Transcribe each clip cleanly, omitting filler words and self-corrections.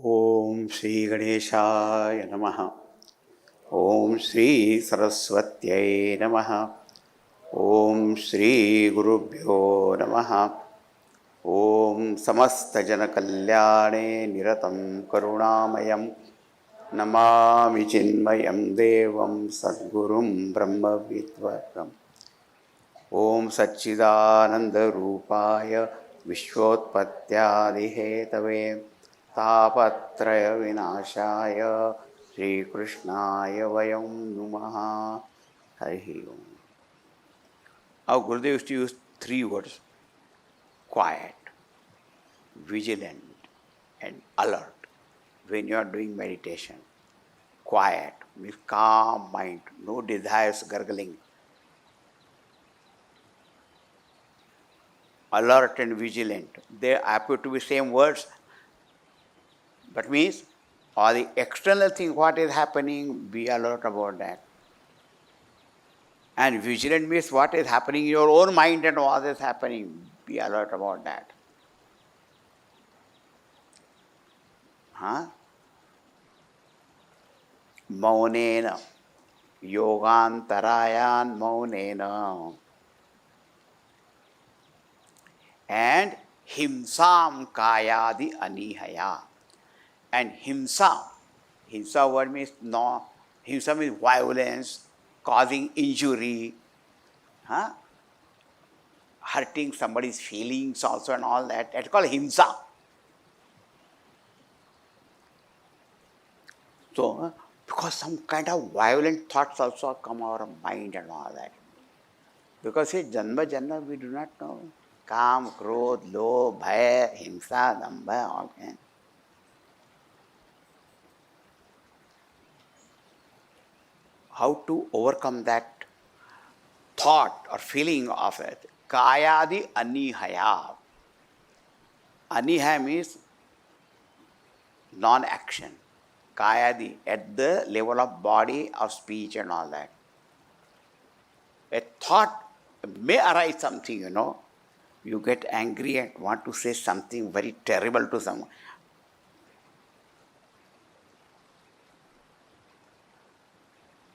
Om Shri Ganeshaya Namaha. Om Shri Saraswatyai Namaha. Om Shri Gurubhyo Namaha. Om Samasta Janakalyane Niratam Karunamayam Namami Chinmayam Devam Sadgurum Brahma Vidvaram. Om Satchidananda Rupaya Vishwotpatyadihetave Tapatraya Vinashaya Sri Krishnaya Vayam Numaha. Hari Om. Our Gurudev used to use three words: quiet, vigilant, and alert when you are doing meditation. Quiet means calm mind, no desires gurgling. Alert and vigilant, they appear to be same words, but means all the external thing what is happening, be alert about that. And vigilant means what is happening in your own mind and what is happening, be alert about that. Huh? Maunena, yogantarayan maunena. And himsam kayadi anihaya. And himsa word means no, himsa means violence, causing injury, huh? Hurting somebody's feelings also and all that. That's called himsa. So, because some kind of violent thoughts also come our mind and all that. Because see, janma we do not know. Kam, krodh, lobh, bhaya, himsa, dambha, all kind. How to overcome that thought or feeling of it? Kayadi anihaya. Anihaya means non-action. Kayadi, at the level of body or speech and all that. A thought may arise something, you get angry and want to say something very terrible to someone.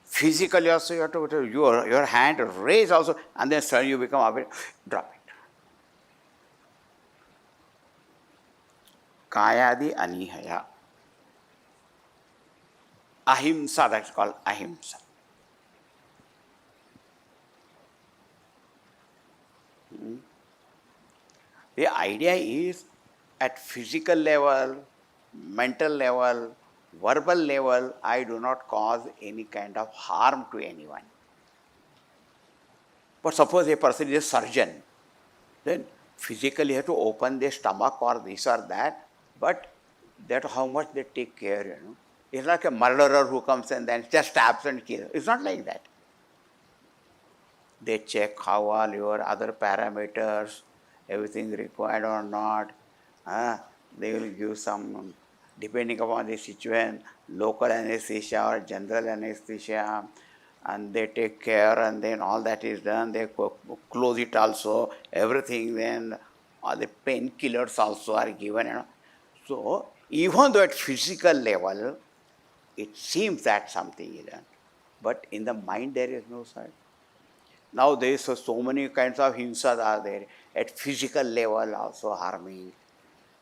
Physically also you have to your hand raise also, and then suddenly you become aware, drop it. Kayadi anihaya. Ahimsa, that's called ahimsa. The idea is at physical level, mental level, verbal level, I do not cause any kind of harm to anyone. But suppose a person is a surgeon, then physically you have to open their stomach or this or that, but that how much they take care, It's like a murderer who comes and then just stabs and kills. It's not like that. They check how all your other parameters, everything required or not. They will give some, depending upon the situation, local anesthesia or general anesthesia, and they take care, and then all that is done. They close it also, everything. Then all the painkillers also are given. So even though at physical level, it seems that something is done, but in the mind there is no such. Nowadays, so many kinds of himsas are there, at physical level also harming,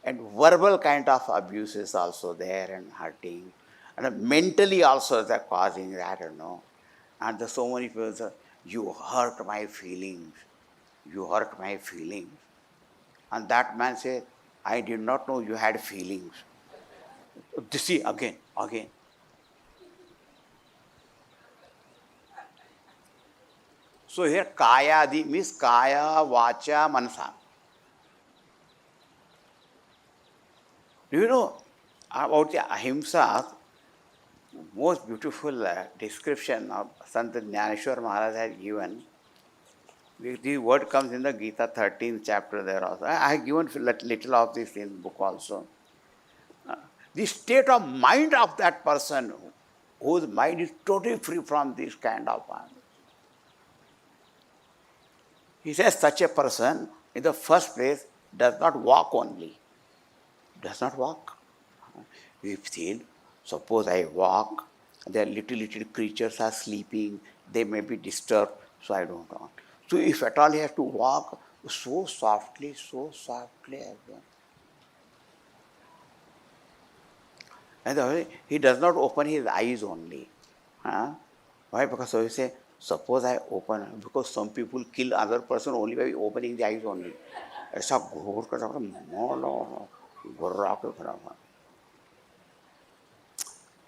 and verbal kind of abuses also there and hurting, and mentally also they're causing that, And there's so many people say, you hurt my feelings, you hurt my feelings. And that man says, I did not know you had feelings. See, again. So here kayadi means kaya, vacha, manasa. Do you know about the ahimsa? Most beautiful description of Sant Jnaneshwar Maharaj has given. The word comes in the Gita 13th chapter there also. I have given little of this in the book also. The state of mind of that person whose mind is totally free from this kind of one. He says such a person, in the first place, does not walk only. Does not walk. We feel, suppose I walk, there little creatures are sleeping, they may be disturbed, so I don't want. So if at all he has to walk so softly as well. And the way he does not open his eyes only. Huh? Why? Because so you say, suppose I open, because some people kill other person only by opening the eyes only. ऐसा घोर कर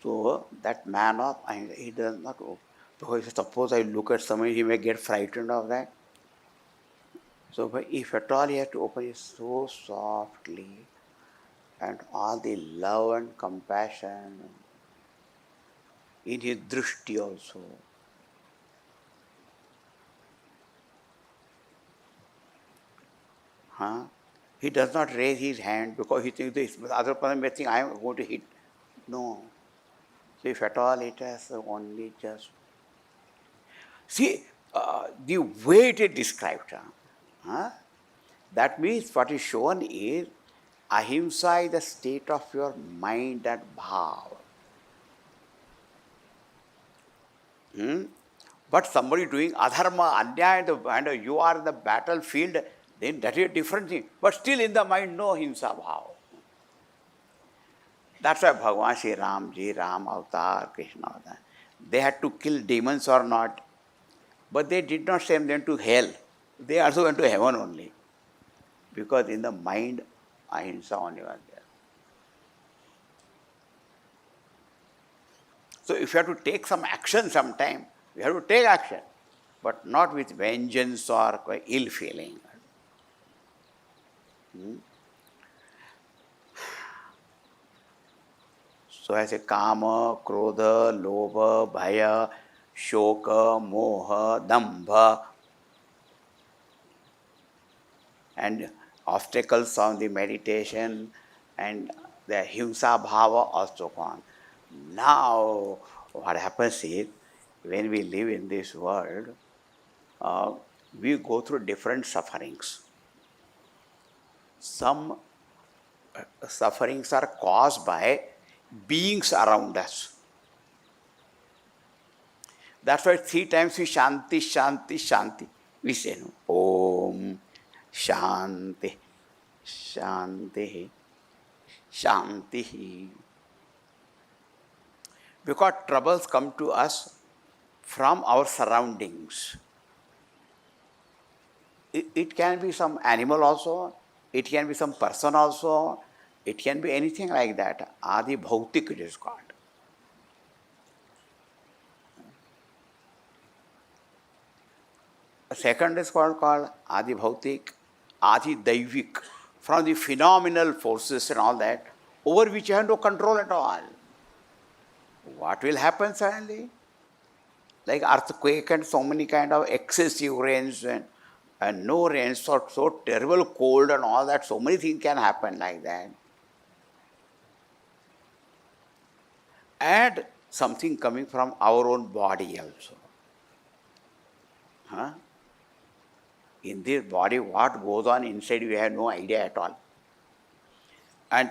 so that man up, and he does not open. Because suppose I look at somebody, he may get frightened of that. So but if at all he has to open it so softly, and all the love and compassion in his drishti also. Huh? He does not raise his hand because he thinks this other person may think I am going to hit. No. So if at all it has only just see the way it is described. Huh? That means what is shown is ahimsa is the state of your mind and bhav. Hmm? But somebody doing adharma, anyaya, and you are in the battlefield, then that is a different thing. But still in the mind, no himsa bhav. That's why Bhagavan Shri Ram Ji, Ram Avatar, Krishna Avatar, they had to kill demons or not. But they did not send them to hell. They also went to heaven only. Because in the mind, ahimsa only was there. So if you have to take some action sometime, you have to take action. But not with vengeance or ill feeling. So I say kama, krodha, lobha, bhaya, shoka, moha, dambha, and obstacles on the meditation and the himsa bhava also gone. Now, what happens is, when we live in this world, we go through different sufferings. Some sufferings are caused by beings around us. That's why 3 times we shanti, shanti, shanti. We say, no, Om Shanti, Shanti, Shanti. Because troubles come to us from our surroundings. It can be some animal also, it can be some person also, it can be anything like that. Adi Bhautik it is called. A second is called Adi Bhautik, Adi Daivik, from the phenomenal forces and all that, over which you have no control at all. What will happen suddenly? Like earthquake and so many kind of excessive rains and no rain, so terrible cold and all that, so many things can happen like that. And something coming from our own body also. Huh? In this body, what goes on inside, we have no idea at all. And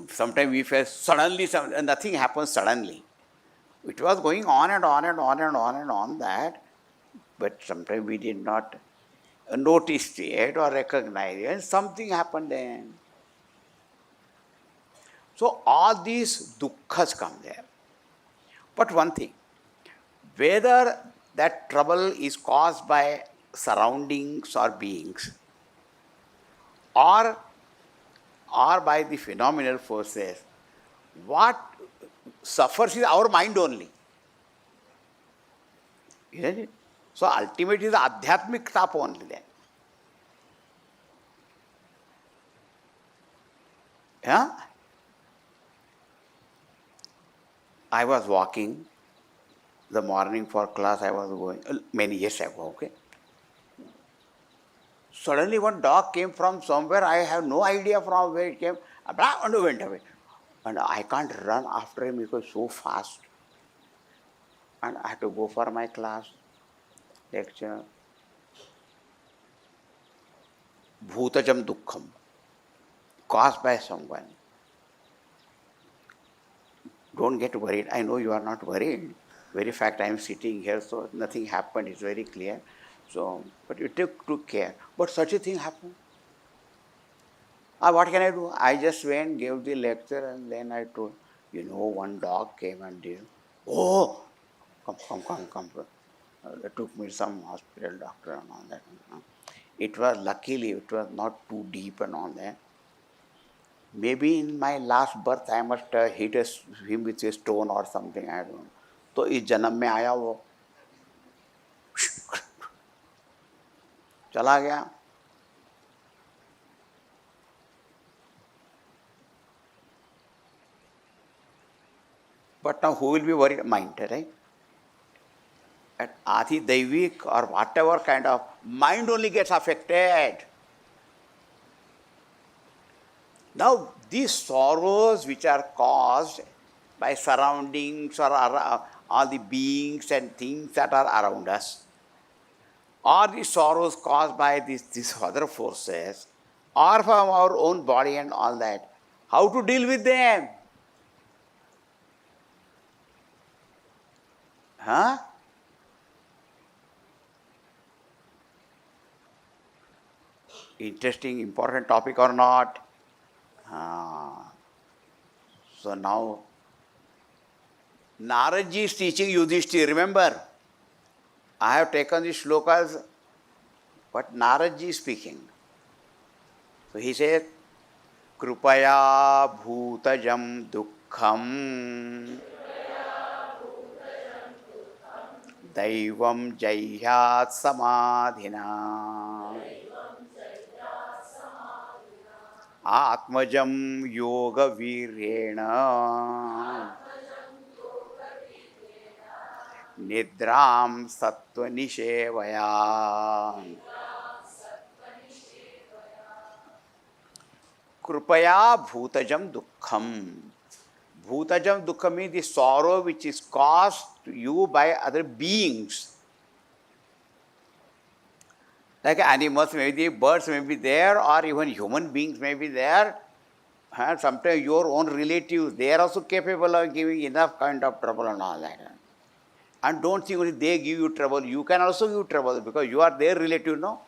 sometimes we feel suddenly, nothing happens suddenly. It was going on and on and on and on and on that, but sometimes we did not notice it or recognize it, and something happened then. So all these dukkhas come there. But one thing, whether that trouble is caused by surroundings or beings, or by the phenomenal forces, what suffers is our mind only. Isn't it? So ultimately the adhyatmic tap only then. Yeah? I was walking the morning for class, I was going many years ago, okay? Suddenly one dog came from somewhere, I have no idea from where it came, and went away. And I can't run after him because so fast. And I had to go for my class, lecture. Bhutajam dukkham, caused by someone. Don't get worried. I know you are not worried. Very fact, I am sitting here, so nothing happened. It's very clear. So, but you took care. But such a thing happened. What can I do? I just went, gave the lecture, and then I told, one dog came and did. Oh, come. They took me to some hospital doctor and all that. It was luckily it was not too deep and all that. Maybe in my last birth I must hit him with a stone or something. I don't know. तो इस जन्म में आया वो चला गया. But now who will be worried? Mind, right? At Adi Daivik or whatever kind of mind only gets affected. Now these sorrows which are caused by surroundings or all the beings and things that are around us, or the sorrows caused by these other forces, or from our own body and all that, how to deal with them? Huh? Interesting, important topic or not? So now, Naradji is teaching Yudhishthir. Remember, I have taken these shlokas, but Naradji is speaking. So he says, Krupaya bhutajam dukkham daivam jayat samadhina atmajam yoga virena nidram sattva nishevaya. Krupaya bhutajam dukkham. Bhutajam dukkham means the sorrow which is caused to you by other beings. Like animals may be, birds may be there, or even human beings may be there. Sometimes your own relatives, they are also capable of giving enough kind of trouble and all that. And don't think only they give you trouble, you can also give trouble because you are their relative, no?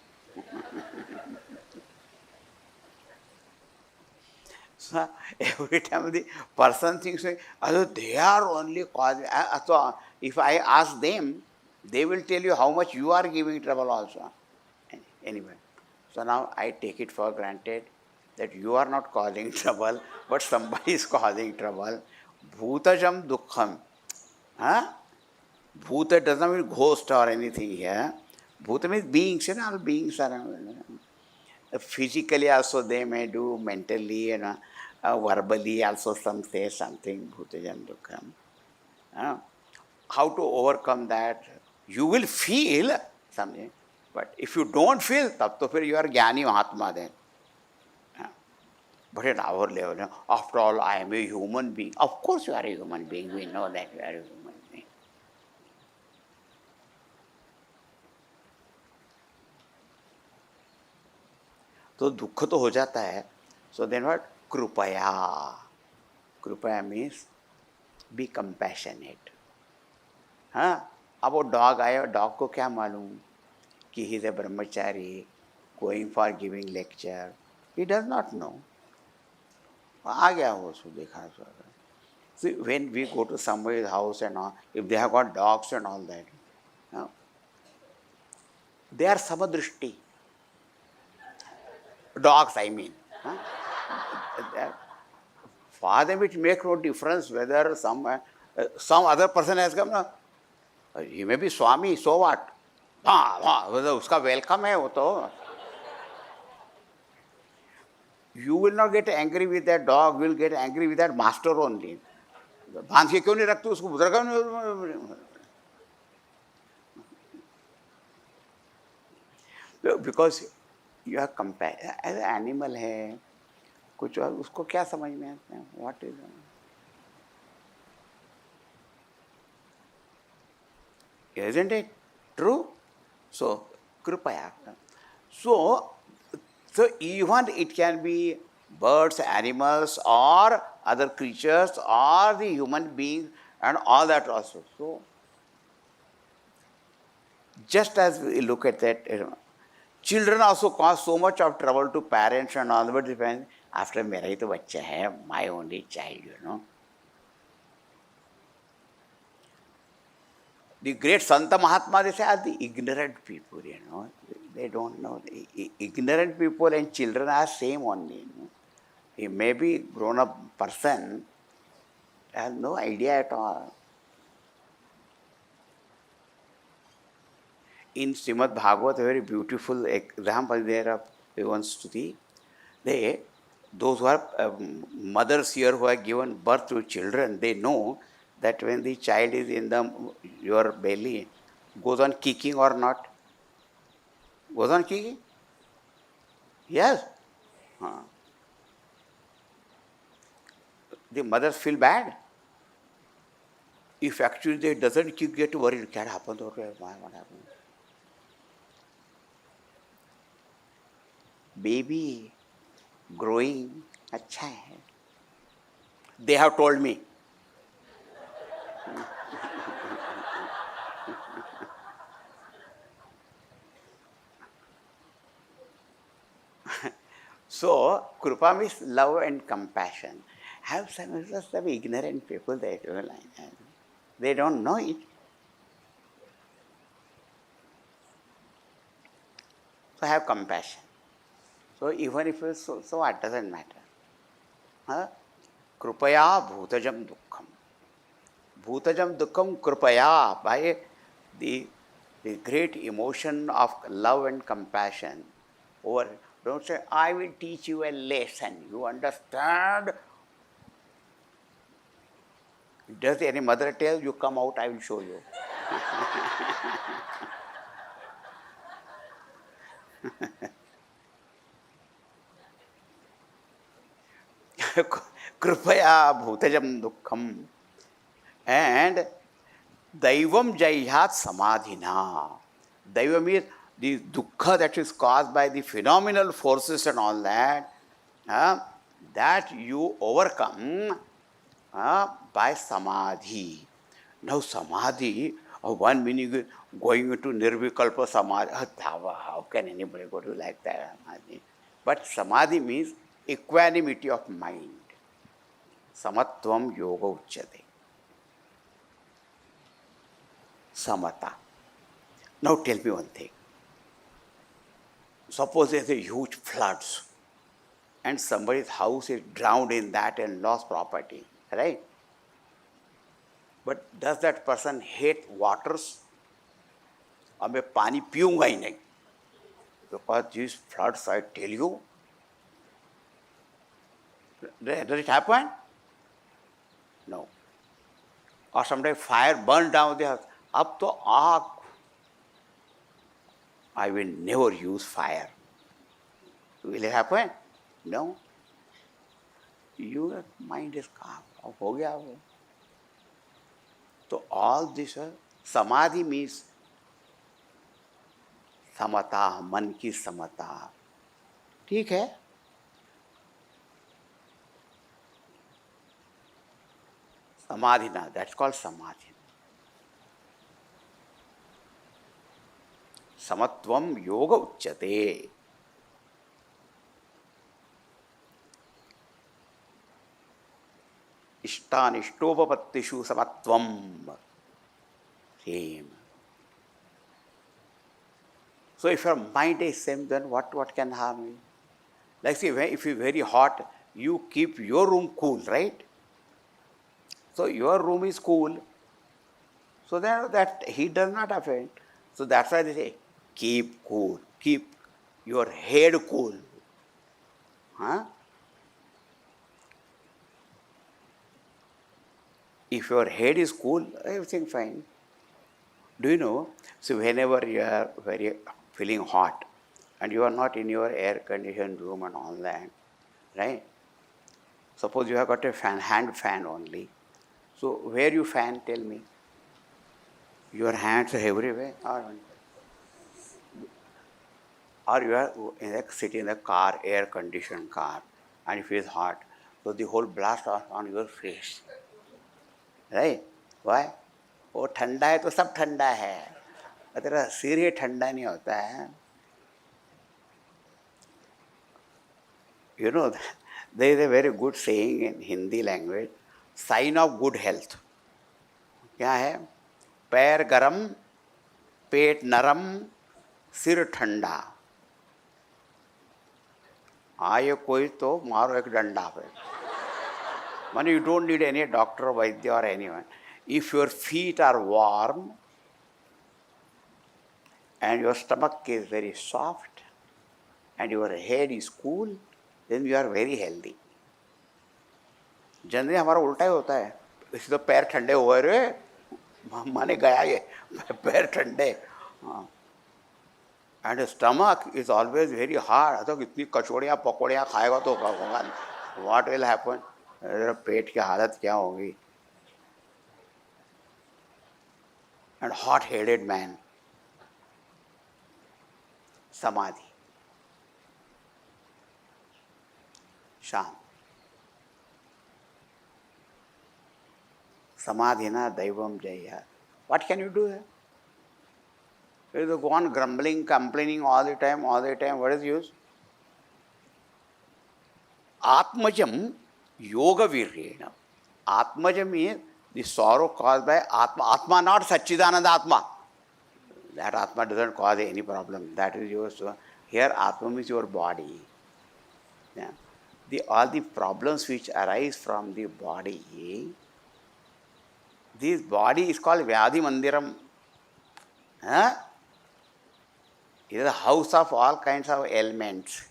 So every time the person thinks, they are only causing. So if I ask them, they will tell you how much you are giving trouble also. Anyway, so now I take it for granted that you are not causing trouble, but somebody is causing trouble. Bhutajam dukkham. Bhuta doesn't mean ghost or anything here. Bhuta means beings, all beings are. Physically also they may do, mentally, verbally also some say something, bhutajam dukkham. How to overcome that? You will feel something. But if you don't feel, tab to fir you are Jnani Mahatma then. But at our level, after all, I am a human being. Of course you are a human being. We know that you are a human being. तो दुख तो हो जाता है. So then what? Krupaya. Krupaya means be compassionate. अब वो dog आया, dog को क्या मालूम कि he is a brahmachari going for giving lecture. He does not know. आ गया वो, सो देखा. See, when we go to somebody's house and all, if they have got dogs and all that, they are samadrishti. Dogs, I mean. For them it makes no difference whether some other person has come. He may be Swami, so what? उसका welcome है वो तो. You will not get angry with that dog, will get angry with that master only. बांध के क्यों नहीं रखते उसको, उधर क्यों नहीं? Because you are compared as an animal है, कुछ उसको क्या समझ में आता है? What is it? Isn't it true? So, kripaya. So even it can be birds, animals, or other creatures or the human beings and all that also. So, just as we look at that, children also cause so much of trouble to parents and all, but depends. After मेरा ही तो बच्चा है, my only child. The great Santa Mahatma, they say, are the ignorant people. They don't know. Ignorant people and children are same only. He may be grown-up person, has no idea at all. In Srimad Bhagavad, a very beautiful example there of one stuti. Those who are mothers here who have given birth to children, they know that when the child is in your belly, goes on kicking or not? Goes on kicking? Yes. The mothers feel bad. If actually they doesn't kick, get worried, what happened? What happened? Baby growing, अच्छा है. They have told me. So, Krupa means love and compassion. Have some ignorant people that they don't know it. So, have compassion. So, even if it's so what doesn't matter. Krupaya bhutajam dukkham. Bhutajam dukkham krupaya, by the great emotion of love and compassion. Over, don't say, I will teach you a lesson. You understand? Does any mother tell you, come out, I will show you? Kripaya bhutajam dukkham. And daivam jayhat samadhina. Daiva means the dukkha that is caused by the phenomenal forces and all that, that you overcome by samadhi. Now samadhi, one meaning is going into nirvikalpa samadhi. How can anybody go to like that? But samadhi means equanimity of mind. Samatvam yoga uchyate. Samata. Now tell me one thing. Suppose there's a huge floods and somebody's house is drowned in that and lost property, right? But does that person hate waters? अब मैं पानी पीऊंगा ही नहीं, because these floods, I tell you. Does it happen? No. Or sometimes fire burned down the house. अब तो आग, I will never use fire. Will it happen? No. Your mind is calm. अब हो गया वो. So all this, samadhi means समता, मन की समता. ठीक है? Samadhina, that's called samadhi. Samatvam yoga uchyate. Ishtanishtovapattishu samatvam. Same. So if your mind is same, then what can harm you? Like say, if it's very hot, you keep your room cool, right? So your room is cool, so that heat does not affect. So that's why they say, keep cool, keep your head cool. If your head is cool, everything fine. Do you know, so whenever you are feeling hot and you are not in your air-conditioned room and all that, right? Suppose you have got a hand fan only. So where you fan, tell me? Your hands are everywhere, or you are sitting in the car, air-conditioned car, and it feels hot. So the whole blast on your face. Right? Why? वो ठंडा है तो सब ठंडा है, तेरा सिर ही ठंडा नहीं होता है. You know, there is a very good saying in Hindi language, sign of good health. क्या है? पैर गरम, पेट नरम, सिर ठंडा. आए कोई तो मारो एक डंडा पे. Man, you don't need any doctor, vaidya or anyone. If your feet are warm and your stomach is very soft and your head is cool, then you are very healthy. Generally हमारा उल्टा ही होता है. इसी तो पैर ठंडे हुए रे, माने गया ये पैर ठंडे. And stomach is always very hard. तो इतनी कचौड़ियाँ पकौड़ियाँ खाएगा तो होगा, व्हाट विल हैपन, पेट की हालत क्या होगी. एंड हॉट हेडेड मैन, समाधि, शांत. Samadhina Daivam Jaya. What can you do? You go on grumbling, complaining all the time, what is use? Atmajam Yoga Viryena. Atmajam is the sorrow caused by Atma. Atma, not Satchidananda Atma. That Atma doesn't cause any problem. That is yours. Here Atma means your body. Yeah. All the problems which arise from the body, this body is called Vyadhi Mandiram. It is a house of all kinds of ailments.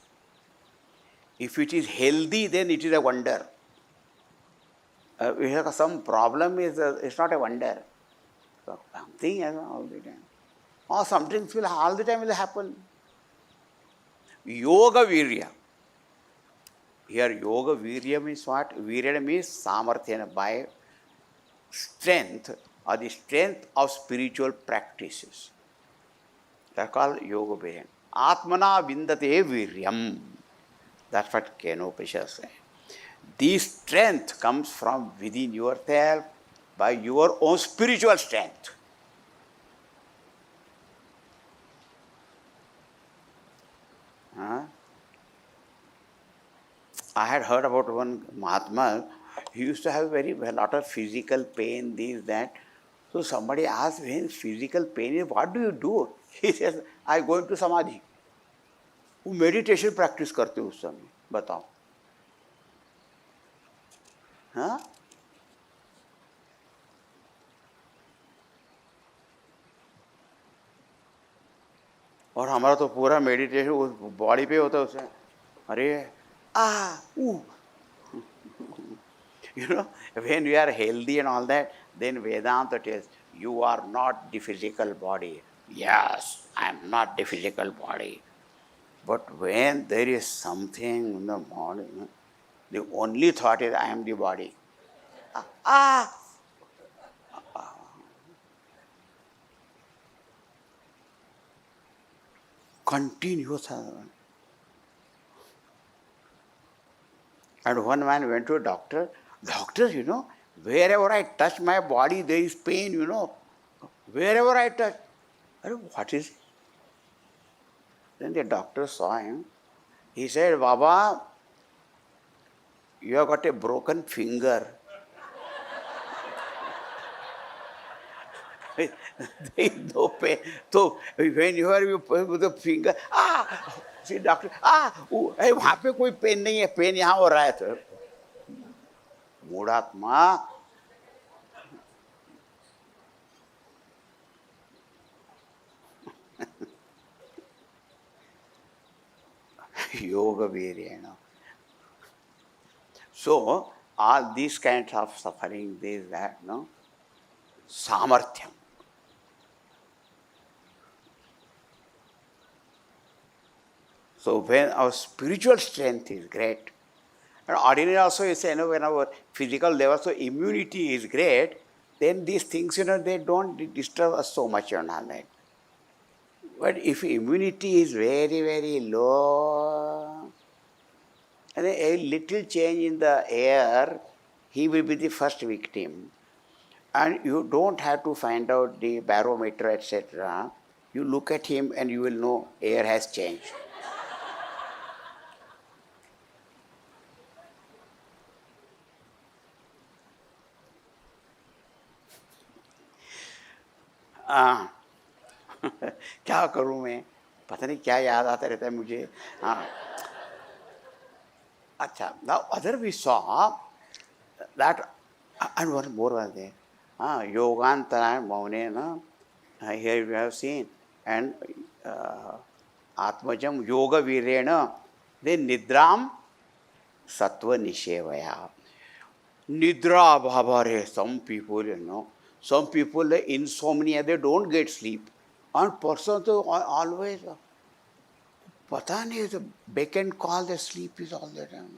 If it is healthy, then it is a wonder. If some problem is, it's not a wonder. So something all the time. Or some things will all the time will happen. Yoga Virya. Here Yoga Virya means what? Virya means samarthya, by strength or the strength of spiritual practices. They are called Yoga Virya. Atmana Vindate Viryam. That's what Kenopisha says. This strength comes from within yourself by your own spiritual strength. I had heard about one Mahatma. He used to have a lot of physical pain, this, that. So somebody asked him, physical pain is, what do you do? He says, I go into Samadhi. वो meditation practice करते उस समय, बताओ. हाँ, और हमारा तो पूरा मेडिटेशन उस बॉडी पे होता है. उसमें अरे you know, when you are healthy and all that, then Vedanta tells you are not the physical body. Yes, I am not the physical body. But when there is something in the body, the only thought is I am the body. Continuous. And one man went to a doctor. Doctor, you know, wherever I touch my body, there is pain, you know. Wherever I touch. What is it? Then the doctor saw him. He said, Baba, you have got a broken finger. There is no pain. So when you are with the finger, see doctor, वहाँ पे कोई pen नहीं है, pen यहाँ हो रहा है. तो मूढ़ात्मा, Yoga Virya. So all these kinds of suffering, this, that, no, samarthyam. So when our spiritual strength is great, and ordinary also you say, you know, when our physical level, so immunity is great, then these things, you know, they don't disturb us so much, you know, like. But if immunity is very, very low, And a little change in the air, he will be the first victim. And you don't have to find out the barometer, etc. You look at him and you will know air has changed. हाँ क्या करूँ मैं, पता नहीं क्या याद आता रहता है मुझे. हाँ अच्छा. Now other we saw that, and one more was there. Yogantara Maunena, here we have seen, and Atmajam Yoga Virena, then Nidram Sattva Nishevaya. Nidra Bhabare, some people, some people, insomnia, they don't get sleep. And person to always, pata nahi, the beck and call, the sleep is all the time.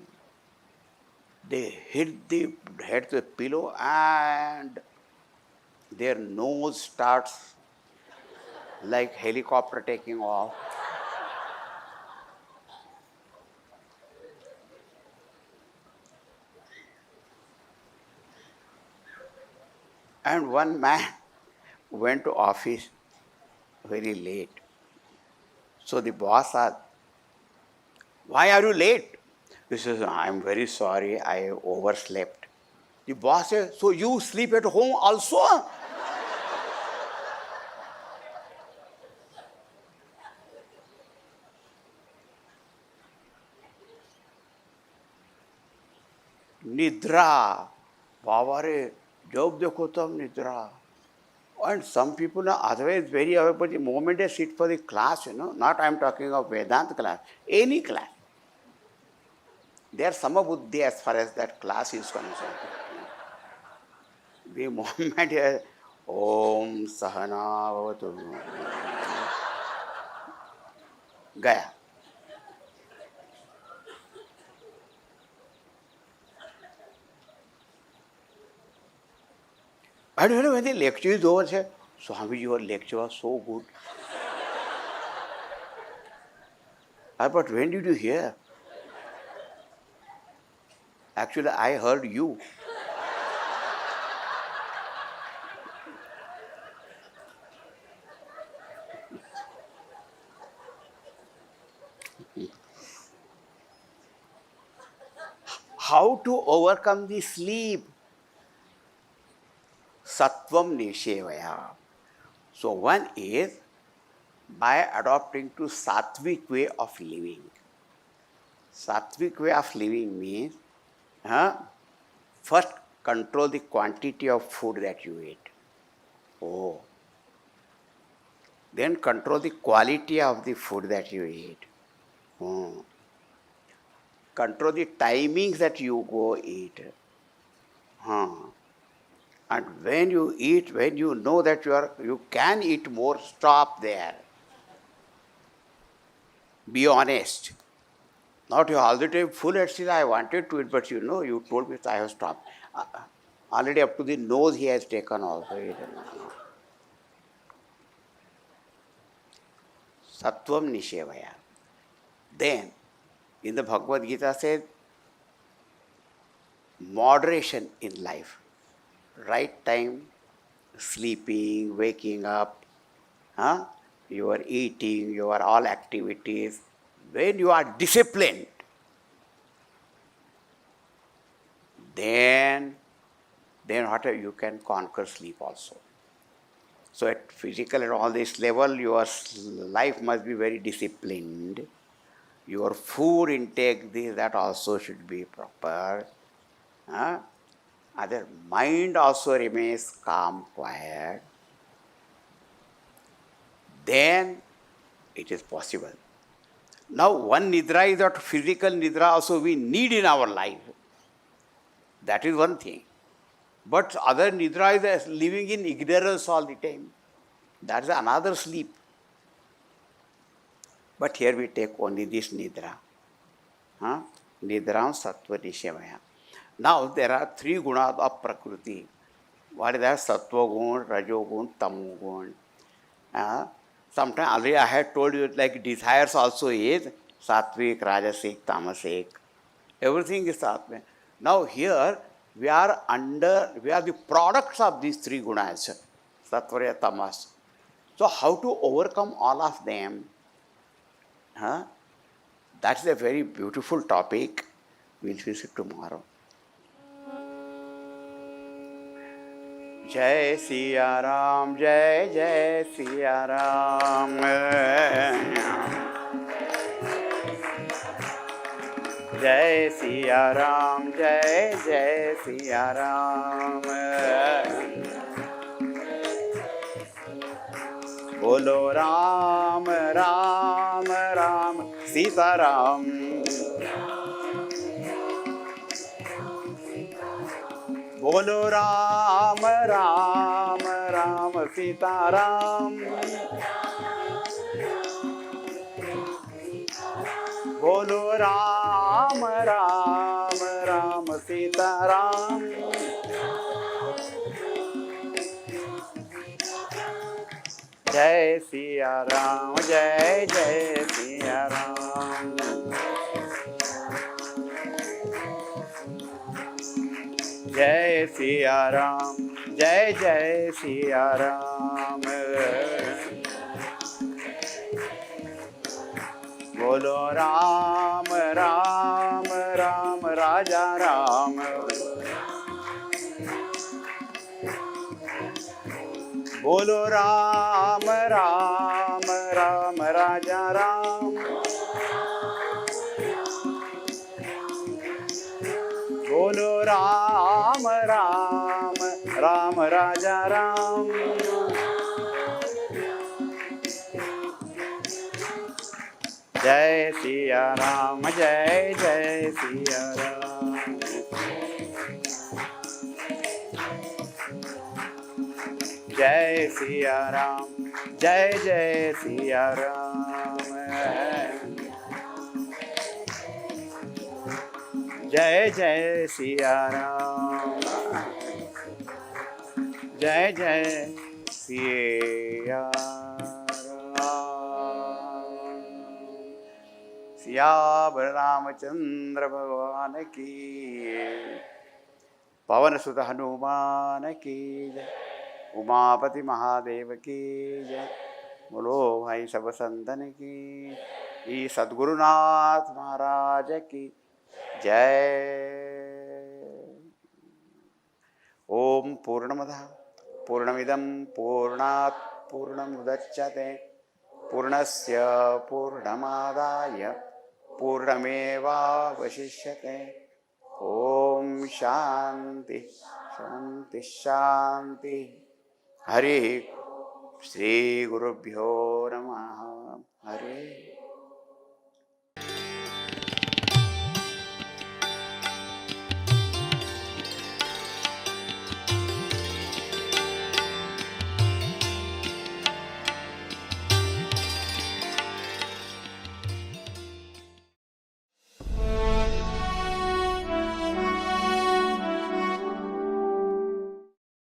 They hit the head to the pillow and their nose starts like helicopter taking off. And one man went to office very late. So the boss asked, "Why are you late?" He says, "I'm very sorry, I overslept." The boss says, "So you sleep at home also?" Nidra. Baba re, job dekho tab nidra. And some people are otherwise very aware, but the moment they sit for the class, not I'm talking of Vedanta class, any class, they are samabuddhi as far as that class is concerned. The moment they Om Sahana Bhavatu, Gaya. I don't know when the lecture is over, say, Swami, your lecture was so good. But when did you hear? Actually, I heard you. How to overcome the sleep? Sattvam nishevaya. So one is by adopting to sattvic way of living. Sattvic way of living means first control the quantity of food that you eat. Oh. Then control the quality of the food that you eat. Oh. Control the timings that you go eat. And when you eat, when you know that you can eat more, stop there. Be honest. Not you all the time full at still I wanted to eat, but you told me I have stopped. Already up to the nose he has taken also. Sattvam nishevaya. Then, in the Bhagavad Gita says, moderation in life. Right time, sleeping, waking up, your eating, your all activities. When you are disciplined, then what you can conquer sleep also. So at physical and all this level, your life must be very disciplined. Your food intake, that also should be proper. Other mind also remains calm, quiet. Then it is possible. Now one nidra is that physical nidra also we need in our life. That is one thing. But other nidra is living in ignorance all the time. That is another sleep. But here we take only this nidra. Nidram sattva nishevaya. Now there are three gunas of prakriti. What is that? Sattva gun, rajo gun, tamu gun. Sometimes already I had told you like desires also is sattvic, rajasic, tamasic. Everything is Atma. Now here we are the products of these three gunas, Sattva, Tamas. So how to overcome all of them? Huh? That's a very beautiful topic. We'll finish it tomorrow. Jai Siya Ram, Jai Jai Siya Ram. Jai Siya Ram, Jai Jai Siya Ram. Bolo Ram, Ram, Ram, Sita Ram. Bolo Ram, Ram, Ram, Sita Ram. Bolo Ram, Ram, Ram, Sita Ram. Jai Siya Ram, Jai Jai Siya Ram. Jai Siya Ram, Jai Jai Siya Ram. Bolo Ram, Ram, Ram, Raja Ram. Bolo Ram, Ram, Ram, Raja Ram. Bolo Ram, Ram, Ram, Raja Ram. Jai Siya Ram, Jai Jai Siya Ram. Jai Siya Ram, Jai Jai Siya Ram. Jai Jai Siya Ram. Jai Jai Siya Ram. Siyavar Ramchandra भगवान की, पवन सुत हनुमान की जय, उमापति महादेव की जय। बोलो भाई सब संतन की, ई सद्गुरुनाथ महाराज की जय। ओम पूर्णमदः पूर्णमिदं पूर्णात् पूर्णमुदच्यते पूर्णस्य पूर्णमादाय पूर्णमेवावशिष्यते। ओम शांति शांति शांति। हरि श्री गुरुभ्यो नमः। हरि